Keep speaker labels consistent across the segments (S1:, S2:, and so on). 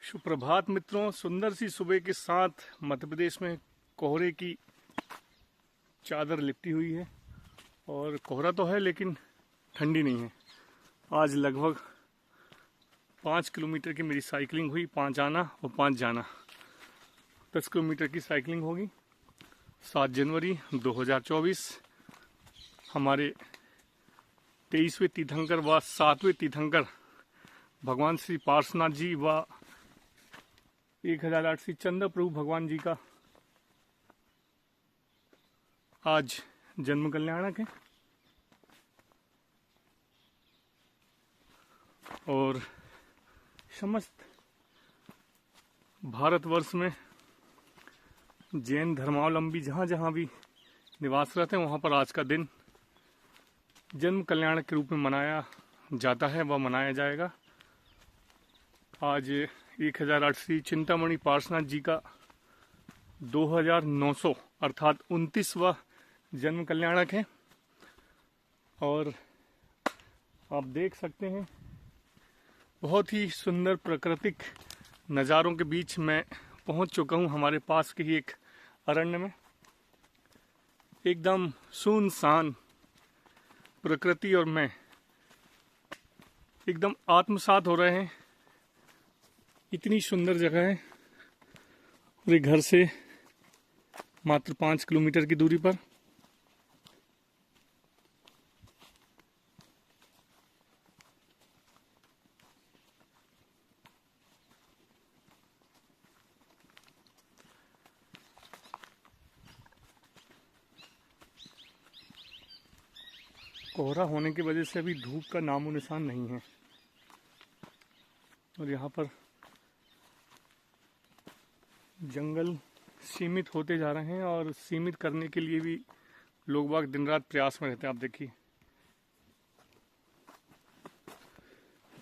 S1: सुप्रभात मित्रों, सुंदर सी सुबह के साथ मध्य प्रदेश में कोहरे की चादर लिपटी हुई है। और कोहरा तो है लेकिन ठंडी नहीं है। आज लगभग 5 किलोमीटर की मेरी साइकिलिंग हुई, 5 आना और 5 जाना। 10 किलोमीटर की साइकिलिंग होगी। 7 जनवरी 2024 हमारे 23वें तीर्थंकर व 7वें तीर्थंकर भगवान श्री पार्श्वनाथ जी व 1008 श्री चंद्र प्रभु भगवान जी का आज जन्म कल्याणक है। और समस्त भारतवर्ष में जैन धर्मावलंबी जहाँ जहाँ भी निवासरत हैं वहाँ पर आज का दिन जन्म कल्याण के रूप में मनाया जाता है व मनाया जाएगा। आज 1008 श्री चिंतामणि पार्श्वनाथ जी का 2900 अर्थात 29वां जन्म कल्याणक है। और आप देख सकते हैं बहुत ही सुंदर प्राकृतिक नज़ारों के बीच मैं पहुंच चुका हूं। हमारे पास के ही एक अरण्य में एकदम सुनसान प्रकृति और मैं एकदम आत्मसात हो रहे हैं। इतनी सुंदर जगह है। और ये घर से मात्र 5 किलोमीटर की दूरी पर। कोहरा होने की वजह से अभी धूप का नामो निशान नहीं है। और यहाँ पर जंगल सीमित होते जा रहे हैं और सीमित करने के लिए भी लोग बाग दिन रात प्रयास में रहते हैं। आप देखिए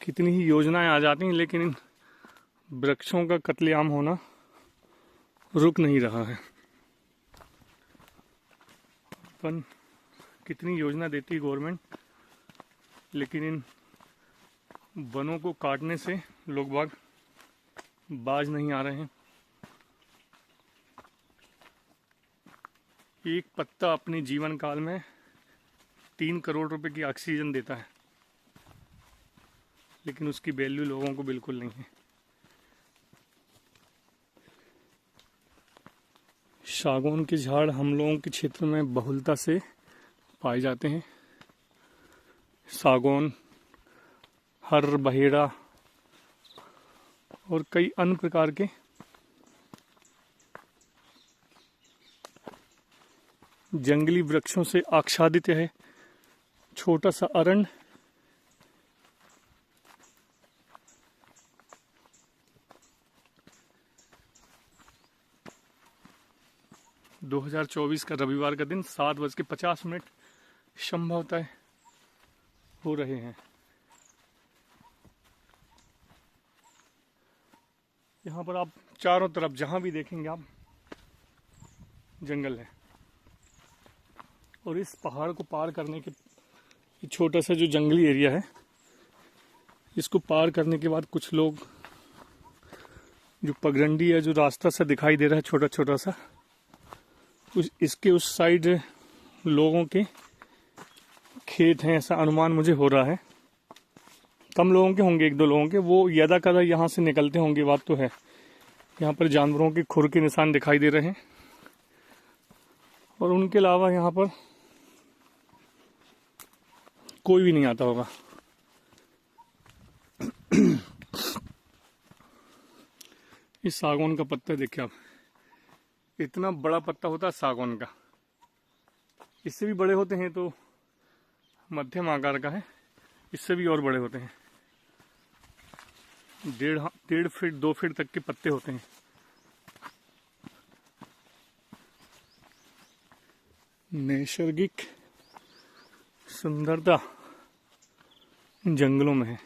S1: कितनी ही योजनाएं आ जाती हैं लेकिन इन वृक्षों का कत्लेआम होना रुक नहीं रहा है। अपन कितनी योजना देती है गवर्नमेंट, लेकिन इन वनों को काटने से लोग बाग बाज नहीं आ रहे हैं। एक पत्ता अपने जीवन काल में 3 करोड़ रुपए की ऑक्सीजन देता है, लेकिन उसकी वैल्यू लोगों को बिल्कुल नहीं है। सागौन के झाड़ हम लोगों के क्षेत्र में बहुलता से पाए जाते हैं। सागौन, हर, बहेड़ा और कई अन्य प्रकार के जंगली वृक्षों से आच्छादित है छोटा सा अरण्य। – 2024 का रविवार का दिन 7:50 संभवतः हो रहे हैं। यहाँ पर आप चारों तरफ जहां भी देखेंगे आप जंगल है। और इस पहाड़ को पार करने के छोटा सा जो जंगली एरिया है, इसको पार करने के बाद कुछ लोग जो पगडंडी है, जो रास्ता सा दिखाई दे रहा है छोटा छोटा सा, इसके उस साइड लोगों के खेत हैं, ऐसा अनुमान मुझे हो रहा है। कम लोगों के होंगे, 1-2 लोगों के। वो यदा कदा यहाँ से निकलते होंगे, बात तो है। यहाँ पर जानवरों के खुर के निशान दिखाई दे रहे हैं। और उनके अलावा यहाँ पर कोई भी नहीं आता होगा। इस सागौन का पत्ता देखिए आप, इतना बड़ा पत्ता होता है सागौन का। इससे भी बड़े होते हैं तो मध्यम आकार का है, इससे भी और बड़े होते हैं। 1.5 फीट 2 फीट तक के पत्ते होते हैं। नैसर्गिक सुंदरता इन जंगलों में है।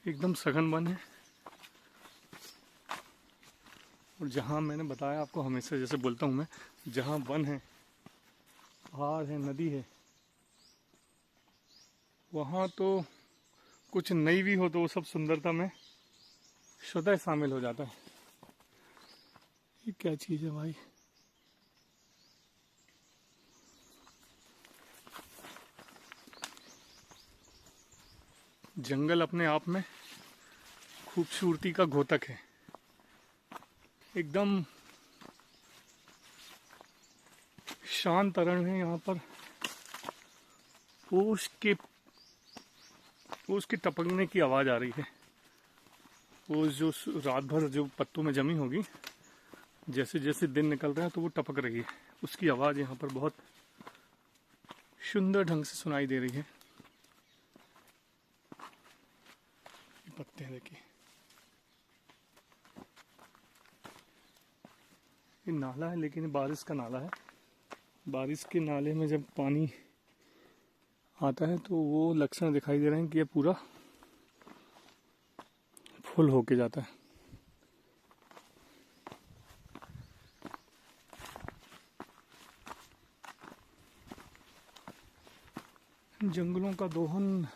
S1: एकदम सघन वन है। और जहाँ मैंने बताया आपको, हमेशा जैसे बोलता हूँ मैं, जहाँ वन है, पहाड़ है, नदी है, वहाँ तो कुछ नहीं भी हो तो वो सब सुंदरता में स्वतः शामिल हो जाता है। ये क्या चीज़ है भाई? जंगल अपने आप में खूबसूरती का घोतक है। एकदम शांत अरण है यहाँ पर। ओस के टपकने की आवाज आ रही है। ओस जो रात भर जो पत्तों में जमी होगी, जैसे जैसे दिन निकल रहा है तो वो टपक रही है, उसकी आवाज यहाँ पर बहुत सुंदर ढंग से सुनाई दे रही है। ये पत्ते देखिए। ये नाला है, लेकिन ये बारिश का नाला है। बारिश के नाले में जब पानी आता है तो वो लक्षण दिखाई दे रहे हैं कि ये पूरा फुल होके जाता है। जंगलों का दोहन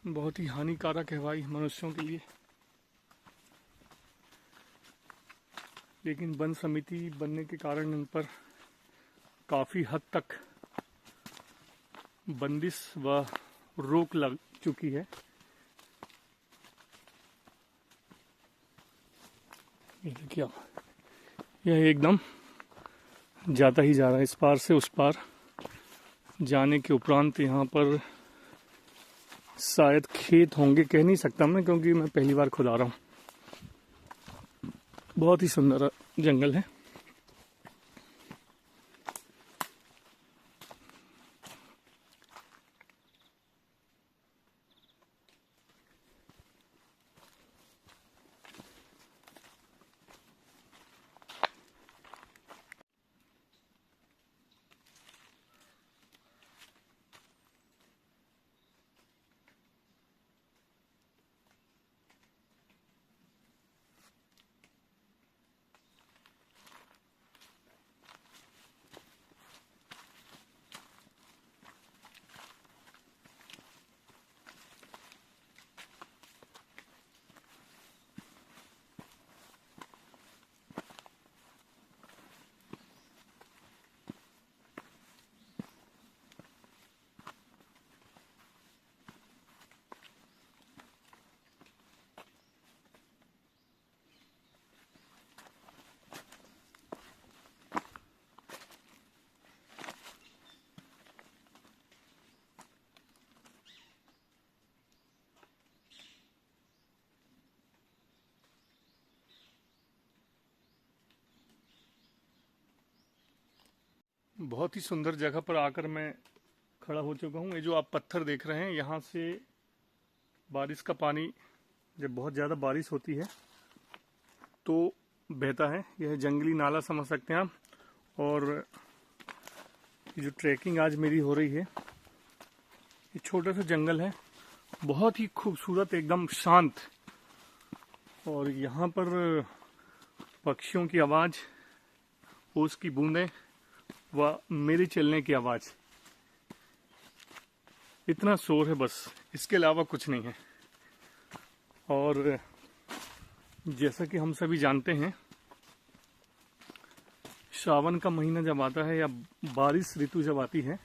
S1: बहुत ही हानिकारक है भाई मनुष्यों के लिए, लेकिन वन समिति बनने के कारण इन पर काफी हद तक बंदिश व रोक लग चुकी है। ये देखिए, यह एकदम जाता ही जा रहा है इस पार से उस पार जाने के उपरांत। यहाँ पर शायद खेत होंगे, कह नहीं सकता मैं, क्योंकि मैं पहली बार खुद आ रहा हूँ। बहुत ही सुंदर जंगल है। बहुत ही सुंदर जगह पर आकर मैं खड़ा हो चुका हूँ। ये जो आप पत्थर देख रहे हैं, यहाँ से बारिश का पानी जब बहुत ज़्यादा बारिश होती है तो बहता है। यह जंगली नाला समझ सकते हैं आप। और ये जो ट्रैकिंग आज मेरी हो रही है, ये छोटा सा जंगल है, बहुत ही खूबसूरत, एकदम शांत। और यहाँ पर पक्षियों की आवाज़, ओस की बूंदें व मेरे चलने की आवाज़, इतना शोर है बस, इसके अलावा कुछ नहीं है। और जैसा कि हम सभी जानते हैं, सावन का महीना जब आता है या बारिश ऋतु जब आती है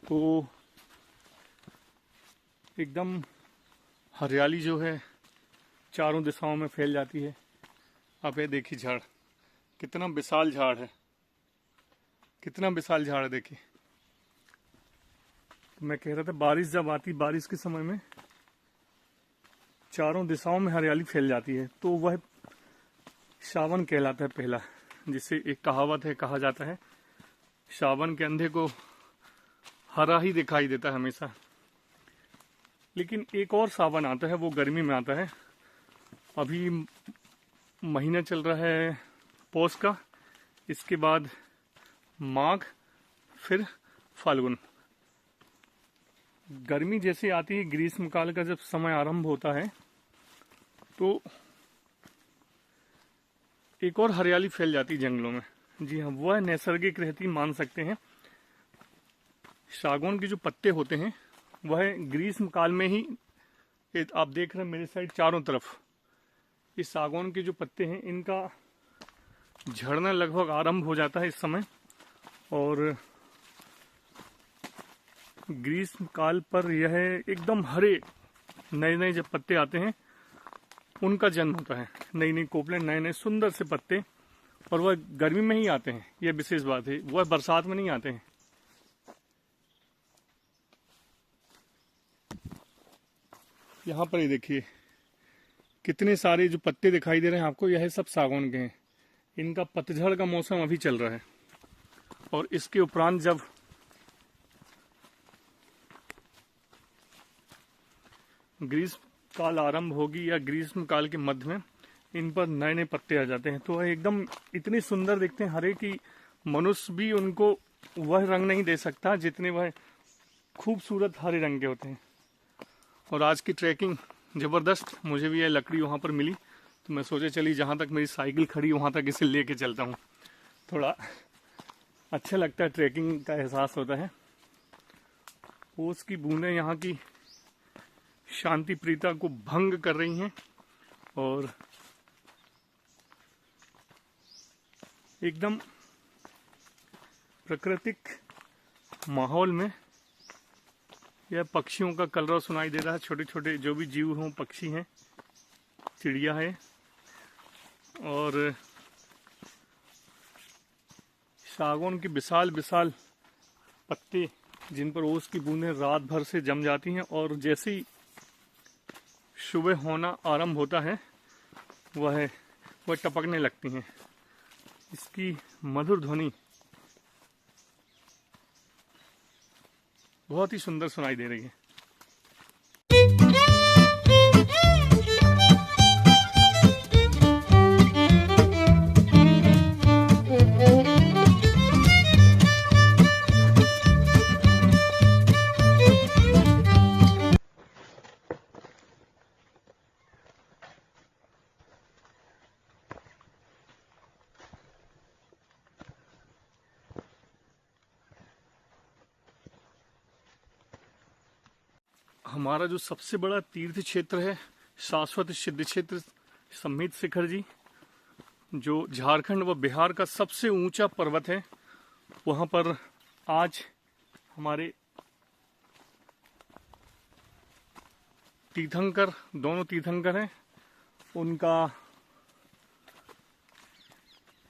S1: तो एकदम हरियाली जो है चारों दिशाओं में फैल जाती है। आप ये देखिए झाड़, कितना विशाल झाड़ है, कितना विशाल झाड़ है देखिए। तो मैं कह रहा था, बारिश जब आती, बारिश के समय में चारों दिशाओं में हरियाली फैल जाती है, तो वह सावन कहलाता है पहला। जिसे एक कहावत है, कहा जाता है, सावन के अंधे को हरा ही दिखाई देता है हमेशा। लेकिन एक और सावन आता है, वो गर्मी में आता है। अभी महीना चल रहा है पौष का, इसके बाद माघ, फिर फाल्गुन। गर्मी जैसे आती है, ग्रीष्म काल का जब समय आरंभ होता है, तो एक और हरियाली फैल जाती है जंगलों में। जी हाँ, वह नैसर्गिक रहती मान सकते हैं। सागौन के जो पत्ते होते हैं वह ग्रीष्म काल में ही, आप देख रहे हैं मेरे साइड चारों तरफ, इस सागौन के जो पत्ते हैं इनका झड़ना लगभग आरंभ हो जाता है इस समय। और ग्रीष्म काल पर यह एकदम हरे नए नए जब पत्ते आते हैं उनका जन्म होता है। नई नई कोपलें, नए नए सुंदर से पत्ते, और वह गर्मी में ही आते हैं, यह विशेष बात है, वह बरसात में नहीं आते हैं। यहाँ पर ही देखिए कितने सारे जो पत्ते दिखाई दे रहे हैं आपको, यह सब सागौन के हैं। इनका पतझड़ का मौसम अभी चल रहा है, और इसके उपरांत जब ग्रीष्म काल आरंभ होगी या ग्रीष्म काल के मध्य में इन पर नए नए पत्ते आ जाते हैं, तो वह एकदम इतने सुंदर दिखते हैं हरे कि मनुष्य भी उनको वह रंग नहीं दे सकता जितने वह खूबसूरत हरे रंग के होते हैं। और आज की ट्रैकिंग ज़बरदस्त, मुझे भी यह लकड़ी वहाँ पर मिली तो मैं सोचे चली जहाँ तक मेरी साइकिल खड़ी वहाँ तक इसे लेके चलता हूँ, थोड़ा अच्छा लगता है, ट्रैकिंग का एहसास होता है। ओस की बूंदें यहाँ की शांति प्रियता को भंग कर रही हैं, और एकदम प्राकृतिक माहौल में यह पक्षियों का कलरव सुनाई दे रहा है। छोटे छोटे जो भी जीव हों, पक्षी हैं, चिड़िया है, और सागौन के विशाल विशाल पत्ते जिन पर ओस की बूंदें रात भर से जम जाती हैं, और जैसे ही सुबह होना आरंभ होता है वह टपकने लगती हैं। इसकी मधुर ध्वनि बहुत ही सुंदर सुनाई दे रही है। हमारा जो सबसे बड़ा तीर्थ क्षेत्र है, शाश्वत सिद्ध क्षेत्र सम्मित शिखर जी, जो झारखंड व बिहार का सबसे ऊंचा पर्वत है, वहां पर आज हमारे तीर्थंकर, दोनों तीर्थंकर हैं,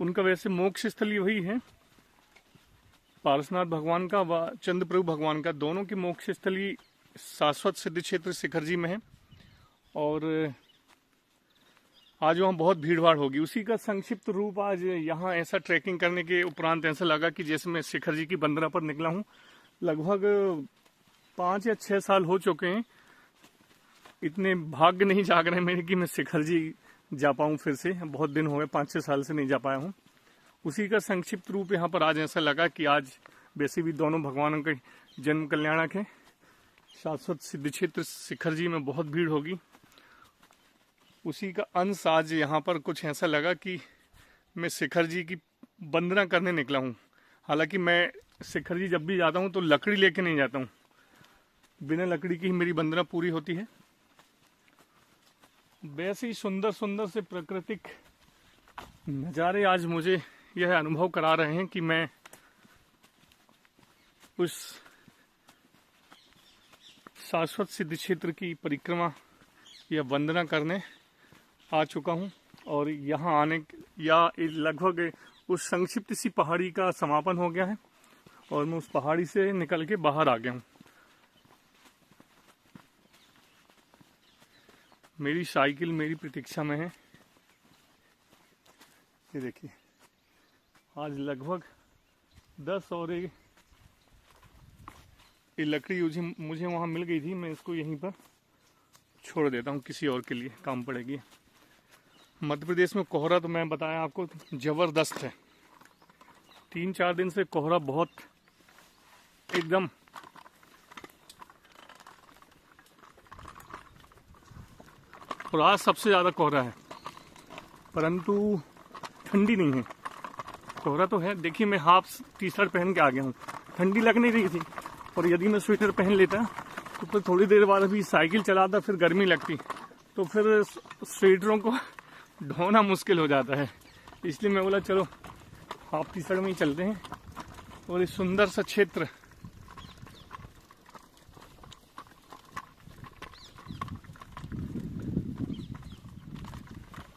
S1: उनका वैसे मोक्ष स्थल वही है, पारसनाथ भगवान का व चंद्रप्रभु भगवान का, दोनों की मोक्ष स्थली शाश्वत सिद्ध क्षेत्र शिखर जी में है। और आज वहाँ बहुत भीड़ भाड़ होगी, उसी का संक्षिप्त रूप आज यहाँ ऐसा ट्रैकिंग करने के उपरांत ऐसा लगा कि जैसे मैं शिखर जी की वंदना पर निकला हूँ। लगभग 5 या 6 साल हो चुके हैं, इतने भाग्य नहीं जाग रहे मेरे कि मैं शिखर जी जा पाऊँ फिर से। बहुत दिन हो गए, 5-6 साल से नहीं जा पाया हूँ। उसी का संक्षिप्त रूप यहाँ पर आज ऐसा लगा कि आज वैसे भी दोनों भगवानों के जन्म कल्याणक है। शाश्वत सिद्ध क्षेत्र शिखर जी में बहुत भीड़ होगी, उसी का अंश आज यहाँ पर कुछ ऐसा लगा कि मैं शिखर जी की वंदना करने निकला हूँ। हालांकि मैं शिखर जी जब भी जाता हूँ तो लकड़ी लेके नहीं जाता हूँ, बिना लकड़ी की ही मेरी वंदना पूरी होती है। वैसे ही सुंदर सुंदर से प्राकृतिक नज़ारे आज मुझे यह अनुभव करा रहे हैं कि मैं उस शाश्वत सिद्ध क्षेत्र की परिक्रमा या वंदना करने आ चुका हूं। और यहाँ आने या लगभग उस संक्षिप्त सी पहाड़ी का समापन हो गया है और मैं उस पहाड़ी से निकल के बाहर आ गया हूँ। मेरी साइकिल मेरी प्रतीक्षा में है। ये देखिए, आज लगभग 10 और ये लकड़ी मुझे वहाँ मिल गई थी। मैं इसको यहीं पर छोड़ देता हूँ, किसी और के लिए काम पड़ेगी। मध्य प्रदेश में कोहरा तो मैं बताया आपको ज़बरदस्त है। 3-4 दिन से कोहरा बहुत एकदम और आज सबसे ज़्यादा कोहरा है। परंतु ठंडी नहीं है। कोहरा तो है, देखिए मैं हाफ टी शर्ट पहन के आ गया हूँ, ठंडी लग नहीं रही थी। और यदि मैं स्वेटर पहन लेता तो फिर थोड़ी देर बाद अभी साइकिल चलाता, फिर गर्मी लगती, तो फिर स्वेटरों को ढोना मुश्किल हो जाता है। इसलिए मैं बोला चलो हाफ टी शर्ट में ही चलते हैं। और इस सुंदर सा क्षेत्र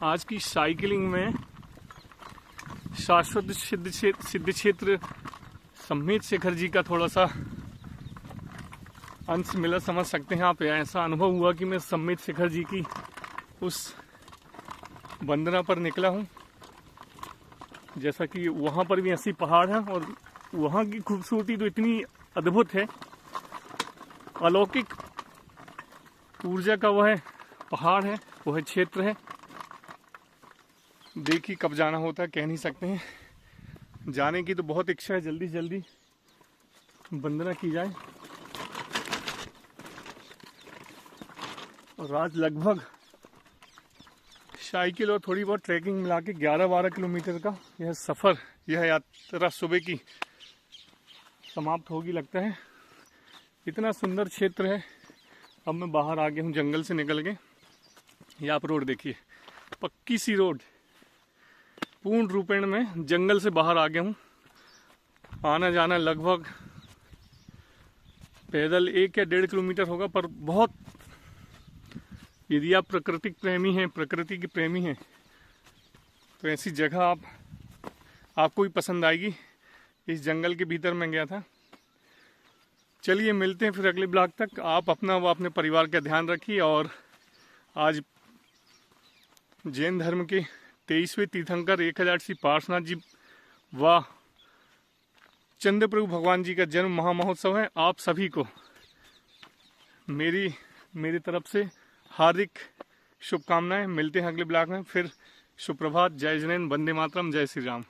S1: आज की साइकिलिंग में शाश्वत सिद्ध क्षेत्र सम्मेद शेखर जी का थोड़ा सा अंश मिला, समझ सकते हैं आप। ऐसा अनुभव हुआ कि मैं सम्मेद शेखर जी की उस वंदना पर निकला हूँ। जैसा कि वहाँ पर भी ऐसी पहाड़ है और वहाँ की खूबसूरती तो इतनी अद्भुत है, अलौकिक ऊर्जा का वह पहाड़ है, वह क्षेत्र है। देखिए कब जाना होता है कह नहीं सकते हैं, जाने की तो बहुत इच्छा है, जल्दी जल्दी वंदना की जाए। और आज लगभग साइकिल और थोड़ी बहुत ट्रैकिंग मिला के 11-12 किलोमीटर का यह सफ़र, यह यात्रा सुबह की समाप्त होगी लगता है। इतना सुंदर क्षेत्र है। अब मैं बाहर आ गया हूँ जंगल से निकल के। ये आप रोड देखिए, पक्की सी रोड, पूर्ण रूपेण में जंगल से बाहर आ गया हूँ। आना जाना लगभग पैदल 1 या 1.5 किलोमीटर होगा, पर बहुत, यदि आप प्राकृतिक प्रेमी हैं, प्रकृति के प्रेमी हैं, तो ऐसी जगह आपको भी पसंद आएगी। इस जंगल के भीतर मैं गया था। चलिए मिलते हैं फिर अगले ब्लॉग तक। आप अपना व अपने परिवार का ध्यान रखिए। और आज जैन धर्म के 23वें तीर्थंकर 1000 पार्श्वनाथ जी व चंद्रप्रभु भगवान जी का जन्म महामहोत्सव है। आप सभी को मेरी तरफ से हार्दिक शुभकामनाएं। मिलते हैं अगले ब्लॉग में फिर। सुप्रभात, जय जैन, वंदे मातरम, जय श्री राम।